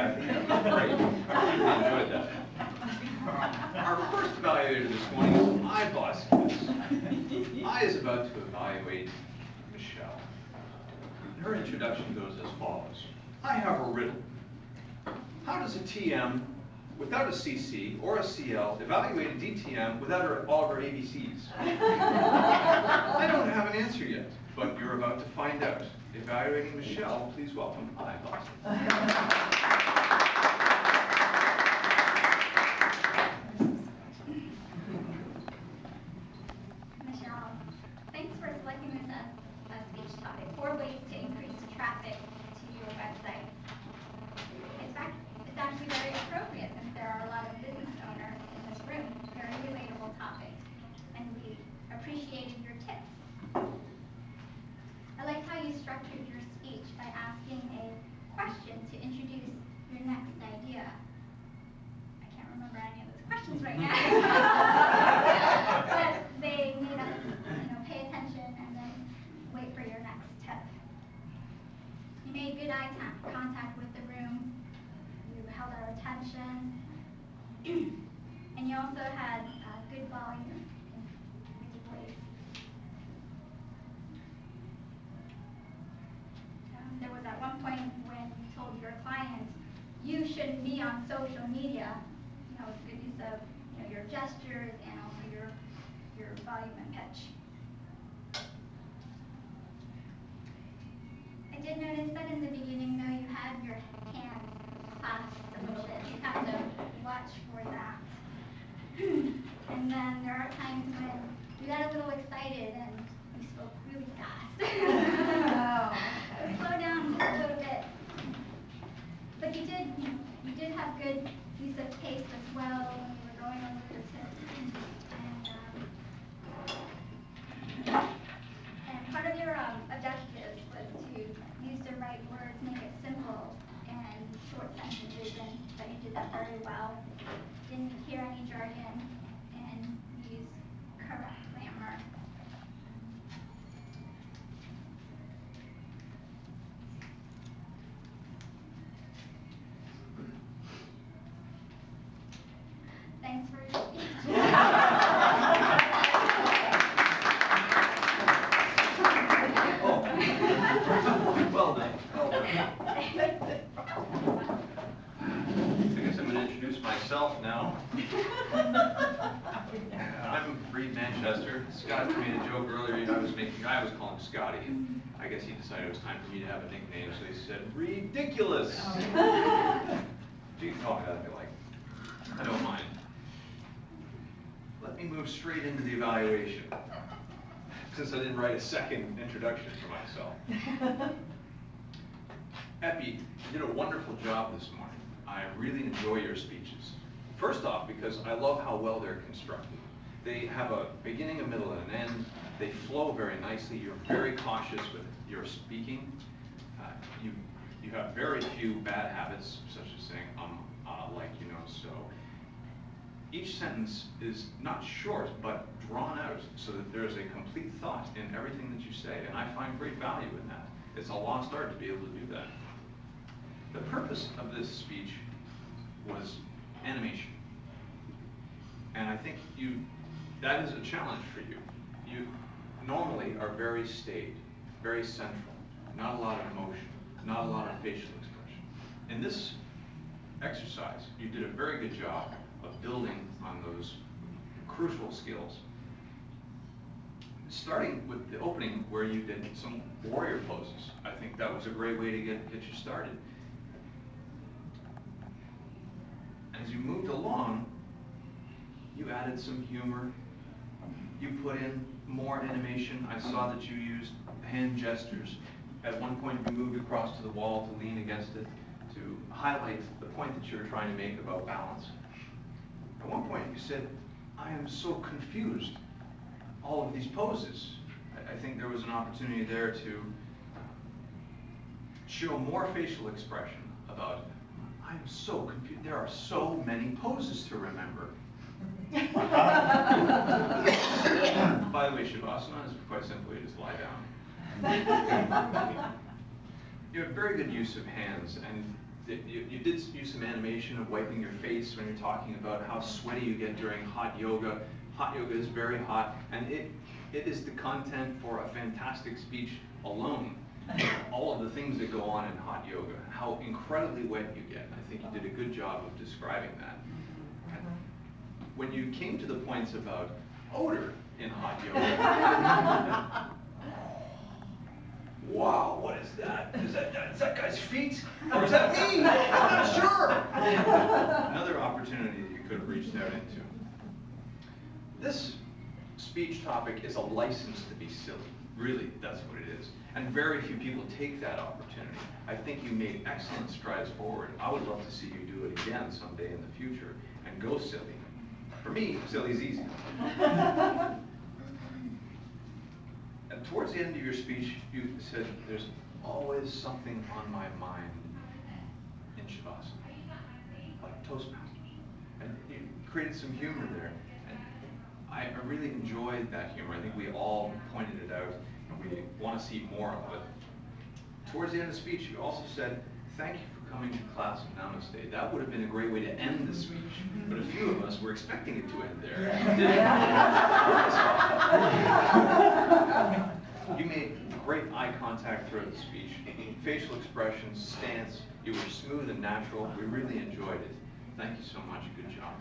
Kathy. Great. I really enjoyed that. Our first evaluator this morning is I boss kiss. I is about to evaluate Michelle. Her introduction goes as follows. I have a riddle. How does a TM without a CC or a CL evaluate a DTM without all of her ABCs? I don't have an answer yet, but you're about to find out. Evaluating Michelle, please welcome I boss. Michelle, thanks for selecting this as a speech topic. 4 ways to increase traffic to your website. It's actually very appropriate since there are a lot of business owners in this room. Very relatable topic, and we appreciated your tips. I liked how you structured your speech by asking a question to introduce your next idea. I can't remember any of those questions right now. But they made us, pay attention and then wait for your next tip. You made good eye contact with the room. You held our attention. And you also had good volume with your voice. There was at one point when you told your client, you shouldn't be on social media. It's good use of your gestures and also your volume and pitch. I did notice that in the beginning, though, you had your hands clasped a little bit. You have to watch for that. And then there are times when you got a little excited and you spoke really fast. Slow down just a little bit. But you did have good use of pace as well when you were going over your tips. And part of your objectives was to use the right words, make it simple and short sentences, and that you did that very well. Didn't hear any jargon and use correct grammar. Thanks for your speech. Well done. Well done. I guess I'm going to introduce myself now. I'm Reid Manchester. Scott made a joke earlier. I was calling Scotty. I guess he decided it was time for me to have a nickname, so he said, Ridiculous. So you can call me that if you like. I don't mind. Let me move straight into the evaluation, since I didn't write a second introduction for myself. Eppie, you did a wonderful job this morning. I really enjoy your speeches. First off, because I love how well they're constructed. They have a beginning, a middle, and an end. They flow very nicely. You're very cautious with your speaking. You have very few bad habits, such as saying, like, so. Each sentence is not short, but drawn out so that there's a complete thought in everything that you say, and I find great value in that. It's a lost art to be able to do that. The purpose of this speech was animation, and I think that is a challenge for you. You normally are very staid, very central, not a lot of emotion, not a lot of facial expression. In this exercise, you did a very good job of building on those crucial skills. Starting with the opening where you did some warrior poses, I think that was a great way to get you started. As you moved along, you added some humor. You put in more animation. I saw that you used hand gestures. At one point, you moved across to the wall to lean against it to highlight the point that you were trying to make about balance. At one point, you said, I am so confused, all of these poses. I think there was an opportunity there to show more facial expression about, I'm so confused. There are so many poses to remember. By the way, Shavasana is quite simply just lie down. You have very good use of hands, and You did use some animation of wiping your face when you're talking about how sweaty you get during hot yoga. Hot yoga is very hot, and it is the content for a fantastic speech alone. All of the things that go on in hot yoga, how incredibly wet you get. I think you did a good job of describing that. And when you came to the points about odor in hot yoga, wow, what is that? Is that guy's feet? Or is that me? I'm not sure. Another opportunity that you could have reached out into. This speech topic is a license to be silly. Really, that's what it is. And very few people take that opportunity. I think you made excellent strides forward. I would love to see you do it again someday in the future and go silly. For me, silly's easy. And towards the end of your speech, you said, there's always something on my mind in Shavasana, like Toastmasters. And you created some humor there. And I really enjoyed that humor. I think we all pointed it out, and we want to see more of it. Towards the end of the speech, you also said, thank you for coming to class of Namaste. That would have been a great way to end the speech, but a few of us were expecting it to end there. You made great eye contact throughout the speech, facial expressions, stance. You were smooth and natural. We really enjoyed it. Thank you so much. Good job.